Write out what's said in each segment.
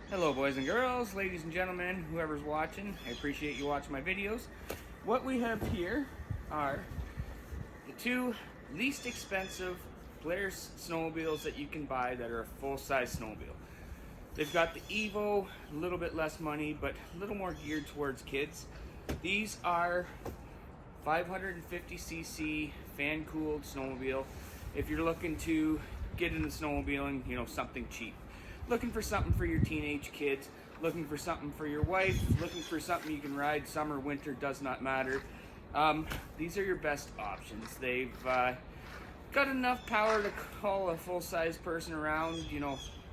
Hello boys and girls, ladies and gentlemen, whoever's watching, I appreciate you watching my videos. What we have here are the two least expensive Polaris snowmobiles that you can buy that are a full-size snowmobile. They've got the Evo, a little bit less money, but a little more geared towards kids. These are 550cc fan-cooled snowmobile. If you're looking to get into snowmobiling, something cheap. Looking for something for your teenage kids, looking for something for your wife, looking for something you can ride summer, winter, does not matter. These are your best options. They've got enough power to haul a full-size person around.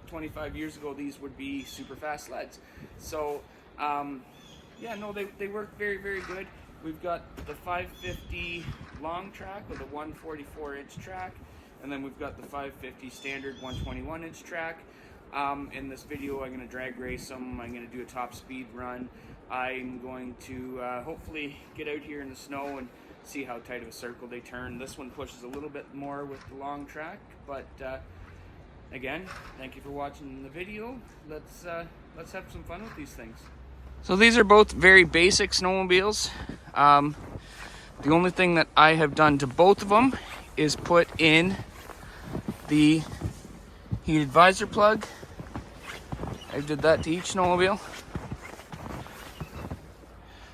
25 years ago these would be super fast sleds. So they work very, very good. We've got the 550 long track with a 144-inch track, and then we've got the 550 standard 121-inch track. In this video, I'm going to drag race them. I'm going to do a top speed run. I'm going to hopefully get out here in the snow and see how tight of a circle they turn. This one pushes a little bit more with the long track, but again, thank you for watching the video. Let's have some fun with these things. So these are both very basic snowmobiles. The only thing that I have done to both of them is put in the heated visor plug. I did that to each snowmobile.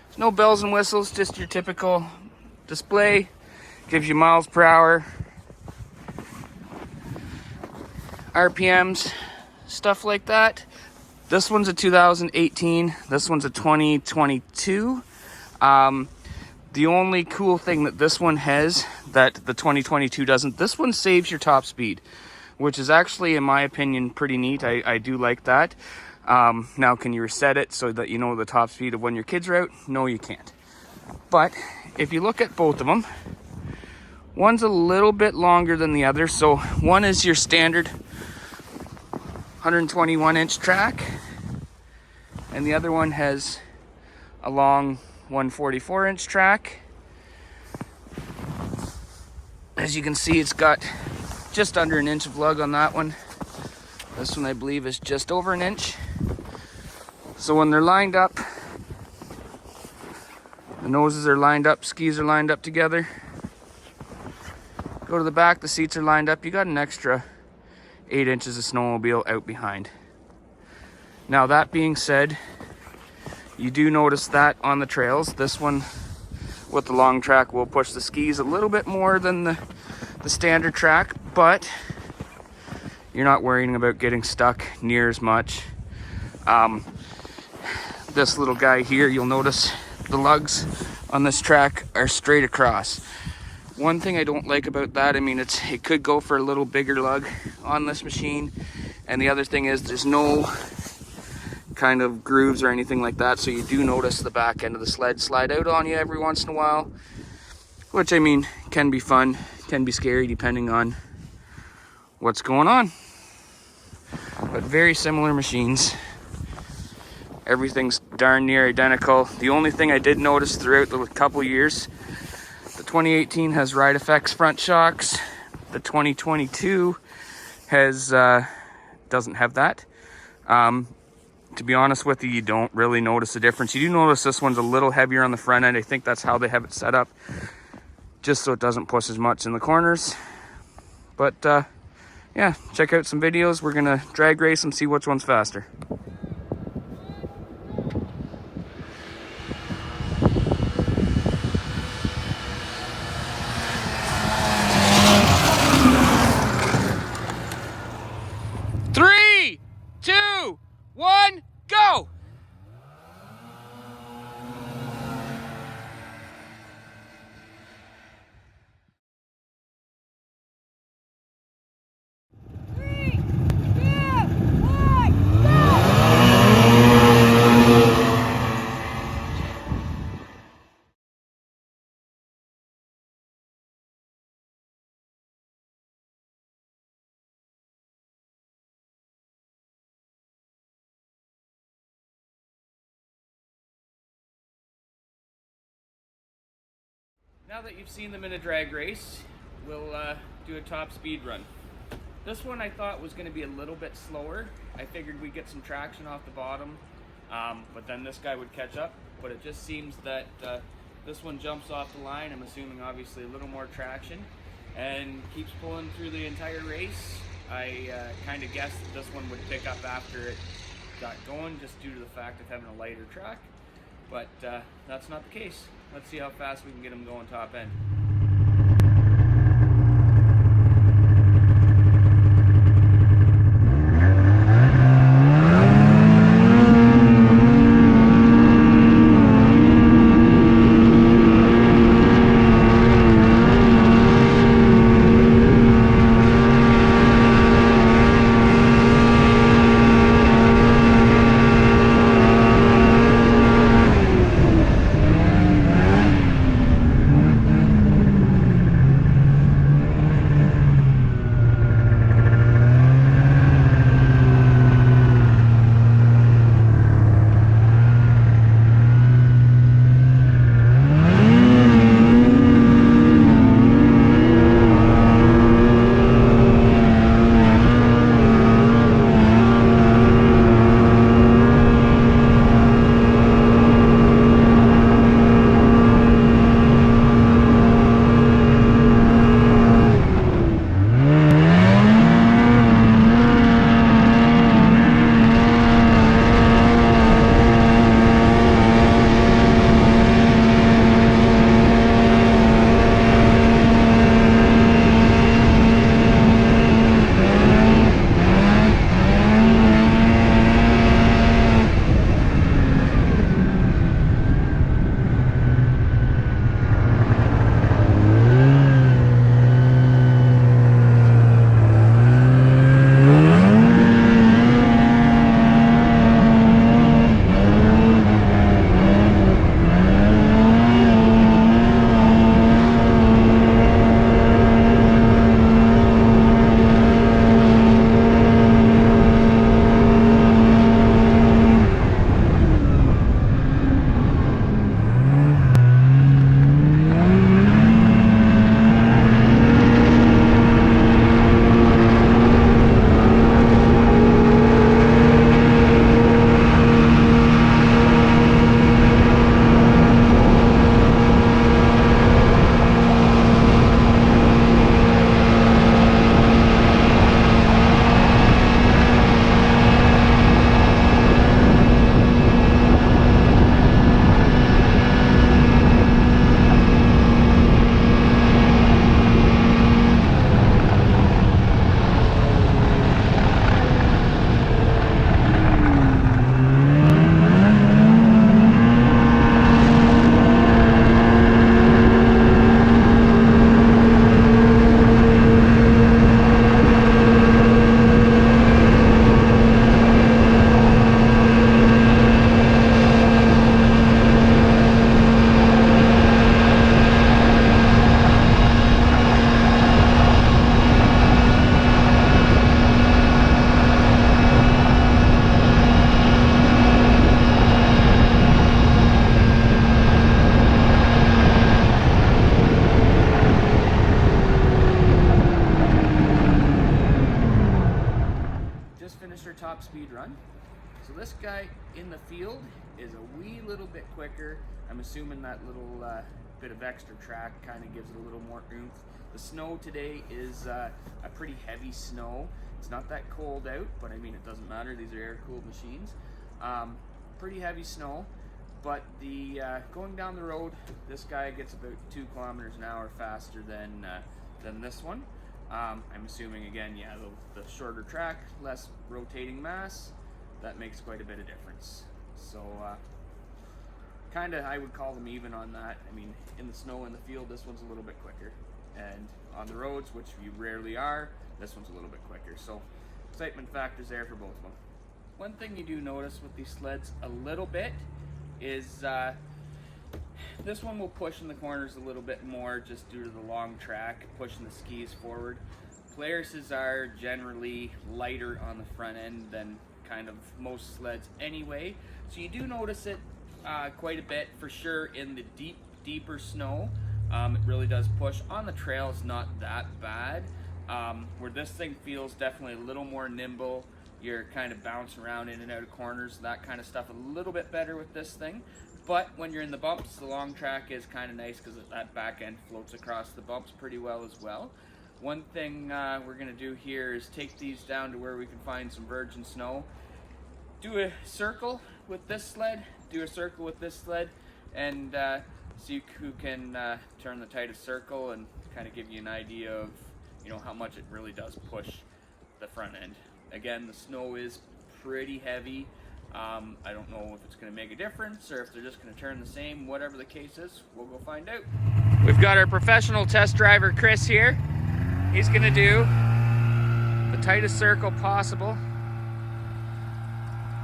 There's no bells and whistles, just your typical display. Gives you miles per hour, RPMs, stuff like that. This one's a 2018, this one's a 2022. The only cool thing that this one has that the 2022 doesn't, this one saves your top speed, which is actually, in my opinion, pretty neat. I do like that. Now, can you reset it so that you know the top speed of when your kids are out? No, you can't. But if you look at both of them, one's a little bit longer than the other. So one is your standard 121-inch track, and the other one has a long 144-inch track. As you can see, it's got just under an inch of lug on that one. This one, I believe, is just over an inch. So when they're lined up, the noses are lined up, skis are lined up together. Go to the back, the seats are lined up. You got an extra 8 inches of snowmobile out behind. Now, that being said, you do notice that on the trails, this one with the long track will push the skis a little bit more than the standard track, but you're not worrying about getting stuck near as much. This little guy here, you'll notice the lugs on this track are straight across. One thing I don't like about that, it could go for a little bigger lug on this machine, and the other thing is there's no kind of grooves or anything like that, so you do notice the back end of the sled slide out on you every once in a while, which can be fun, can be scary depending on what's going on. But very similar machines. Everything's darn near identical. The only thing I did notice throughout the couple years, the 2018 has Ride Effects front shocks. The 2022 doesn't have that. To be honest with you, you don't really notice the difference. You do notice this one's a little heavier on the front end. I think that's how they have it set up, just so it doesn't push as much in the corners. But yeah, check out some videos. We're gonna drag race them, see which one's faster. Three, 2, 1, go! Now that you've seen them in a drag race, we'll do a top speed run. This one I thought was going to be a little bit slower. I figured we'd get some traction off the bottom, but then this guy would catch up. But it just seems that this one jumps off the line. I'm assuming obviously a little more traction, and keeps pulling through the entire race. I kind of guessed that this one would pick up after it got going, just due to the fact of having a lighter track, but that's not the case. Let's see how fast we can get them going top end. Top speed run. So this guy in the field is a wee little bit quicker. I'm assuming that little bit of extra track kind of gives it a little more oomph. The snow today is a pretty heavy snow. It's not that cold out, but I mean it doesn't matter. These are air-cooled machines. Pretty heavy snow, but the going down the road, this guy gets about 2 kilometers an hour faster than this one. I'm assuming again, yeah, the shorter track, less rotating mass, that makes quite a bit of difference. So kind of I would call them even on that. I mean, in the snow in the field, this one's a little bit quicker, and on the roads, which you rarely are, this one's a little bit quicker. So excitement factors there for both of them. One thing you do notice with these sleds a little bit is this one will push in the corners a little bit more just due to the long track, pushing the skis forward. Polaris's are generally lighter on the front end than kind of most sleds anyway. So you do notice it quite a bit for sure in the deeper snow. It really does push. On the trail, it's not that bad. where this thing feels definitely a little more nimble. You're kind of bouncing around in and out of corners, that kind of stuff, a little bit better with this thing. But when you're in the bumps, the long track is kind of nice because that back end floats across the bumps pretty well as well. One thing we're going to do here is take these down to where we can find some virgin snow. Do a circle with this sled, do a circle with this sled, and see who can turn the tightest circle and kind of give you an idea of, you know, how much it really does push the front end. Again, the snow is pretty heavy. I don't know if it's going to make a difference or if they're just going to turn the same. Whatever the case is, we'll go find out. We've got our professional test driver, Chris, here. He's going to do the tightest circle possible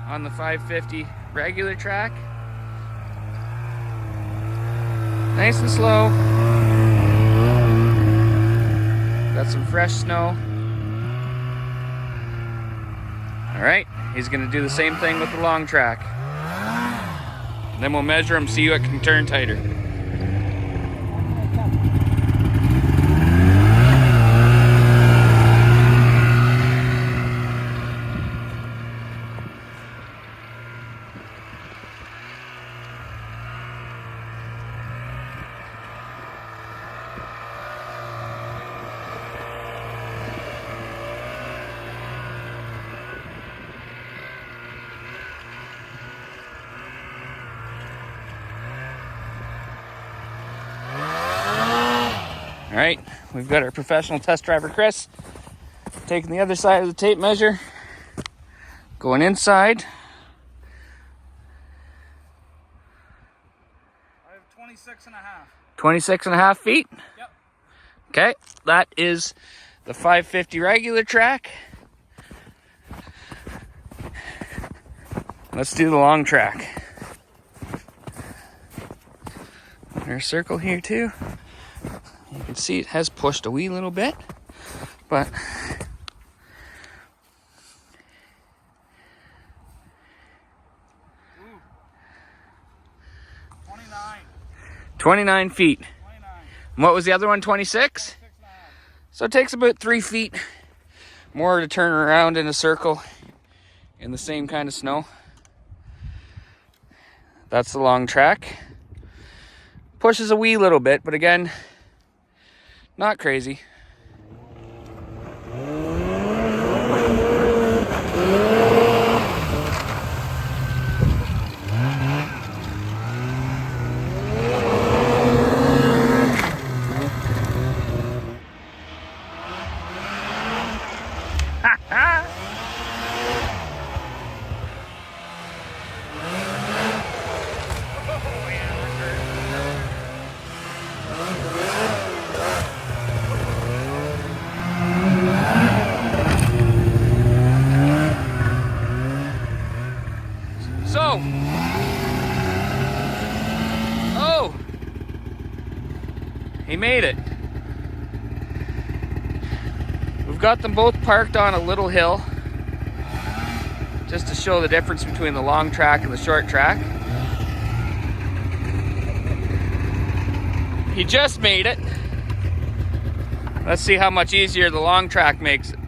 on the 550 regular track. Nice and slow. Got some fresh snow. All right, he's gonna do the same thing with the long track. And then we'll measure him, see what can turn tighter. All right, we've got our professional test driver, Chris, taking the other side of the tape measure, going inside. I have 26 and a half. 26 and a half feet? Yep. Okay, that is the 550 regular track. Let's do the long track. There's a circle here too. You can see it has pushed a wee little bit, but Ooh. 29. 29 feet. 29. And what was the other one, 26? 26 and a half. So it takes about 3 feet more to turn around in a circle in the same kind of snow. That's the long track. Pushes a wee little bit, but again, not crazy. Oh, he made it. We've got them both parked on a little hill just to show the difference between the long track and the short track. He just made it. Let's see how much easier the long track makes it.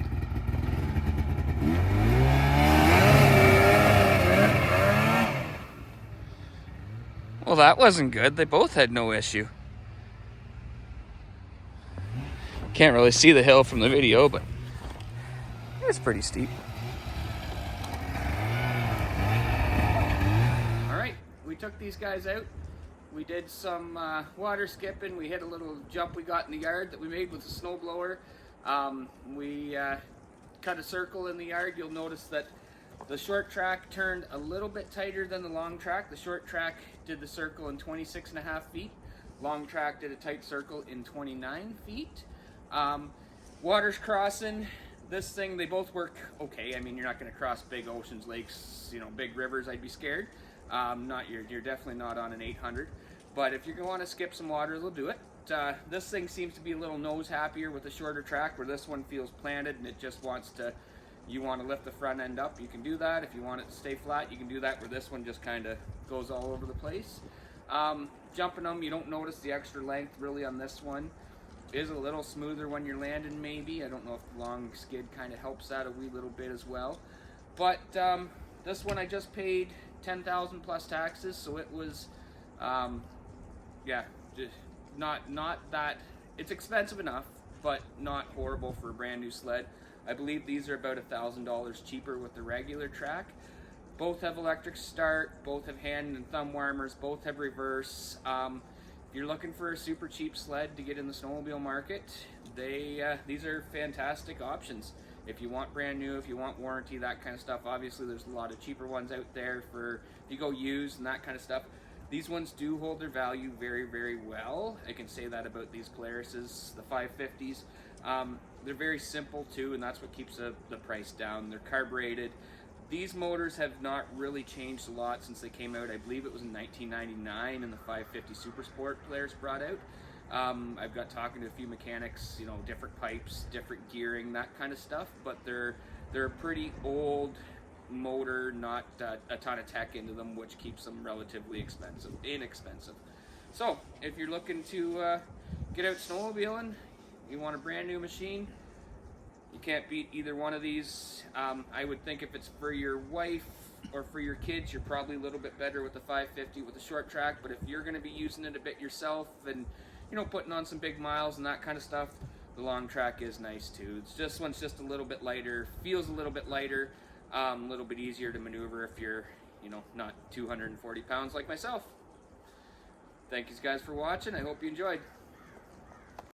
Well, that wasn't good. They both had no issue. Can't really see the hill from the video, but it's pretty steep. All right, we took these guys out. We did some water skipping. We hit a little jump we got in the yard that we made with a snowblower. We cut a circle in the yard. You'll notice that the short track turned a little bit tighter than the long track. The short track did the circle in 26 and a half feet. Long track did a tight circle in 29 feet. Water's crossing. This thing, they both work okay. I mean, you're not going to cross big oceans, lakes, you know, big rivers. I'd be scared. You're definitely not on an 800. But if you want to skip some water, they'll do it. This thing seems to be a little nose happier with the shorter track, where this one feels planted and it just wants to. You want to lift the front end up, you can do that. If you want it to stay flat, you can do that, where this one just kind of goes all over the place. Jumping them, you don't notice the extra length really on this one. is a little smoother when you're landing, maybe. I don't know if the long skid kind of helps that a wee little bit as well. But this one I just paid $10,000 plus taxes, so it was, yeah, just not that, it's expensive enough, but not horrible for a brand new sled. I believe these are about $1,000 cheaper with the regular track. Both have electric start, both have hand and thumb warmers, both have reverse. If you're looking for a super cheap sled to get in the snowmobile market, these are fantastic options. If you want brand new, if you want warranty, that kind of stuff. Obviously there's a lot of cheaper ones out there for if you go used and that kind of stuff. These ones do hold their value very, very well. I can say that about these Polarises, the 550s. They're very simple too, and that's what keeps the price down. They're carbureted. These motors have not really changed a lot since they came out. I believe it was in 1999 and the 550 Super Sport Polaris brought out. I've got talking to a few mechanics, you know, different pipes, different gearing, that kind of stuff, but they're a pretty old motor, not a ton of tech into them, which keeps them relatively inexpensive. So if you're looking to get out snowmobiling, you want a brand new machine, you can't beat either one of these. I would think if it's for your wife or for your kids, you're probably a little bit better with the 550 with the short track, but if you're going to be using it a bit yourself and, you know, putting on some big miles and that kind of stuff, the long track is nice too. This one's just a little bit lighter, feels a little bit lighter, a little bit easier to maneuver if you're, you know, not 240 pounds like myself. Thank you guys for watching. I hope you enjoyed.